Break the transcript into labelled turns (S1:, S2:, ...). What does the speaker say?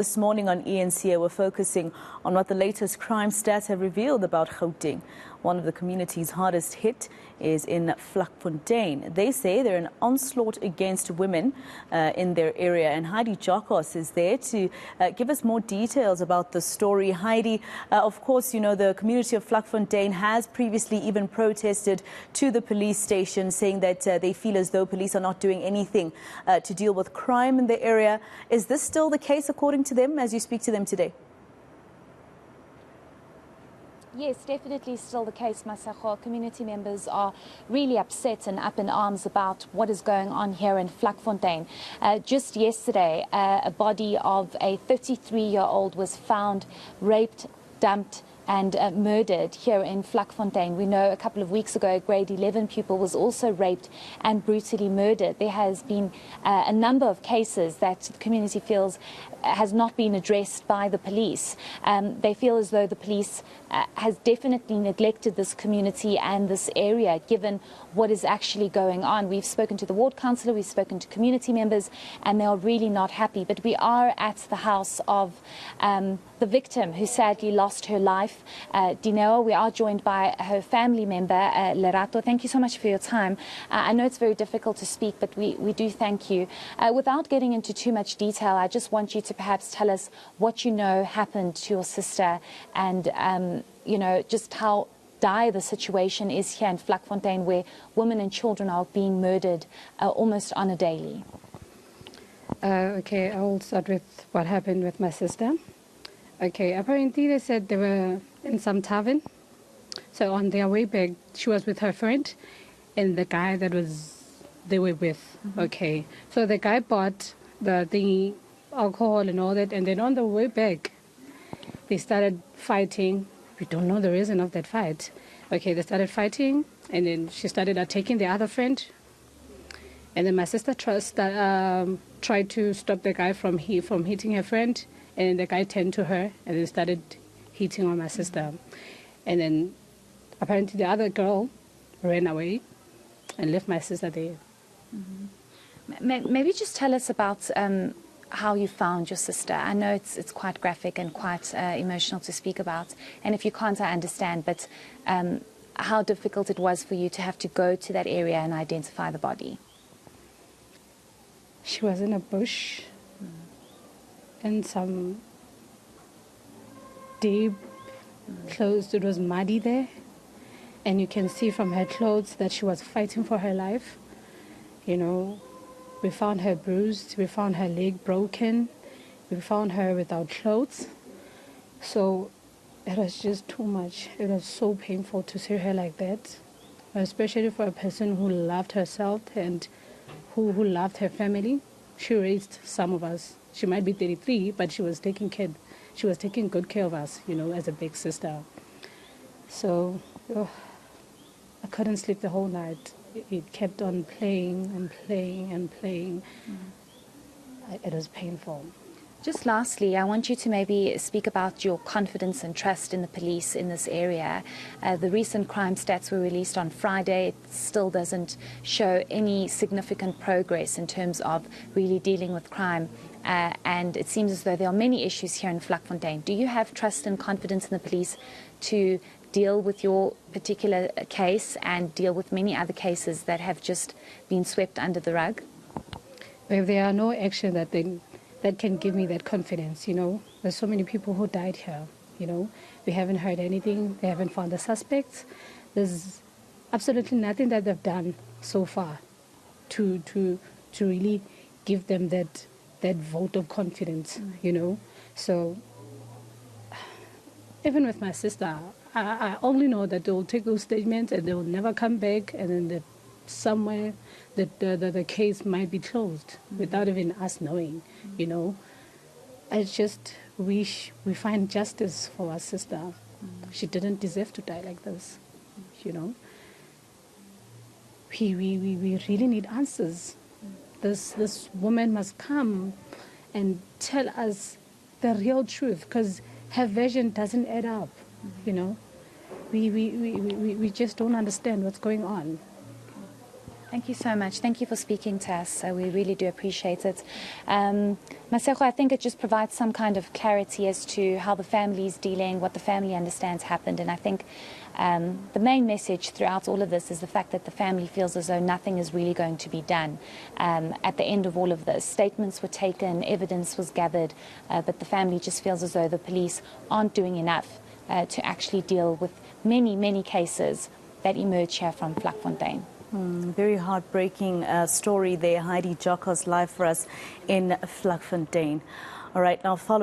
S1: This morning on eNCA, we're focusing on what the latest crime stats have revealed about Gauteng. One of the communities hardest hit is in Vlakfontein. They say they're an onslaught against women in their area. And Heidi Giokos is there to give us more details about the story. Heidi, of course, you know, the community of Vlakfontein has previously even protested to the police station, saying that they feel as though police are not doing anything to deal with crime in the area. Is this still the case according to them as you speak to them today?
S2: Yes, definitely still the case, Masako. Community members are really upset and up in arms about what is going on here in Vlakfontein. Just yesterday, a body of a 33-year-old was found raped, dumped and murdered here in Vlakfontein. We know a couple of weeks ago a grade 11 pupil was also raped and brutally murdered. There has been a number of cases that the community feels has not been addressed by the police. They feel as though the police has definitely neglected this community and this area, given what is actually going on. We've spoken to the ward councillor, we've spoken to community members, and they are really not happy. But we are at the house of the victim who sadly lost her life, Dineo. We are joined by her family member, Lerato. Thank you so much for your time. I know it's very difficult to speak, but we do thank you. Without getting into too much detail, I just want you to perhaps tell us what you know happened to your sister and, you know, just how dire the situation is here in Vlakfontein, where women and children are being murdered almost on a daily.
S3: Okay, I'll start with what happened with my sister. Okay, apparently they said they were in some tavern. So on their way back, she was with her friend and the guy that they were with. Okay, so the guy bought the alcohol and all that, and then on the way back, they started fighting. We don't know the reason of that fight. Okay, they started fighting, and then she started attacking the other friend. And then my sister tried to stop the guy from hitting her friend, and the guy turned to her and then started hitting on my sister. And then apparently the other girl ran away and left my sister there.
S2: Maybe just tell us about how you found your sister. I know it's quite graphic and quite emotional to speak about, and if you can't, I understand, but how difficult it was for you to have to go to that area and identify the body.
S3: She was in a bush and some deep clothes. It was muddy there, and you can see from her clothes that she was fighting for her life. You know, we found her bruised, we found her leg broken, we found her without clothes. So it was just too much. It was so painful to see her like that, especially for a person who loved herself and who loved her family. She raised some of us. She might be 33, but she was taking good care of us, you know, as a big sister. So I couldn't sleep the whole night. It kept on playing and playing and playing. It was painful.
S2: Just lastly, I want you to maybe speak about your confidence and trust in the police in this area. The recent crime stats were released on Friday. It still doesn't show any significant progress in terms of really dealing with crime. And it seems as though there are many issues here in Vlakfontein. Do you have trust and confidence in the police to deal with your particular case and deal with many other cases that have just been swept under the rug?
S3: If there are no action that can give me that confidence, you know. There's so many people who died here, you know. We haven't heard anything. They haven't found the suspects. There's absolutely nothing that they've done so far to really give them that vote of confidence, you know. So even with my sister, I only know that they will take those statements and they will never come back, and then somewhere the case might be closed without even us knowing, you know. I just wish we find justice for our sister. She didn't deserve to die like this, you know. We really need answers. This woman must come and tell us the real truth, because her version doesn't add up, you know. We just don't understand what's going on.
S2: Thank you so much. Thank you for speaking to us. We really do appreciate it. Masego, I think it just provides some kind of clarity as to how the family is dealing, what the family understands happened. And I think the main message throughout all of this is the fact that the family feels as though nothing is really going to be done. At the end of all of this, statements were taken, evidence was gathered, but the family just feels as though the police aren't doing enough to actually deal with many, many cases that emerge here from Vlakfontein.
S1: Very heartbreaking story there. Heidi Giokos live for us in Vlakfontein. All right, now follow.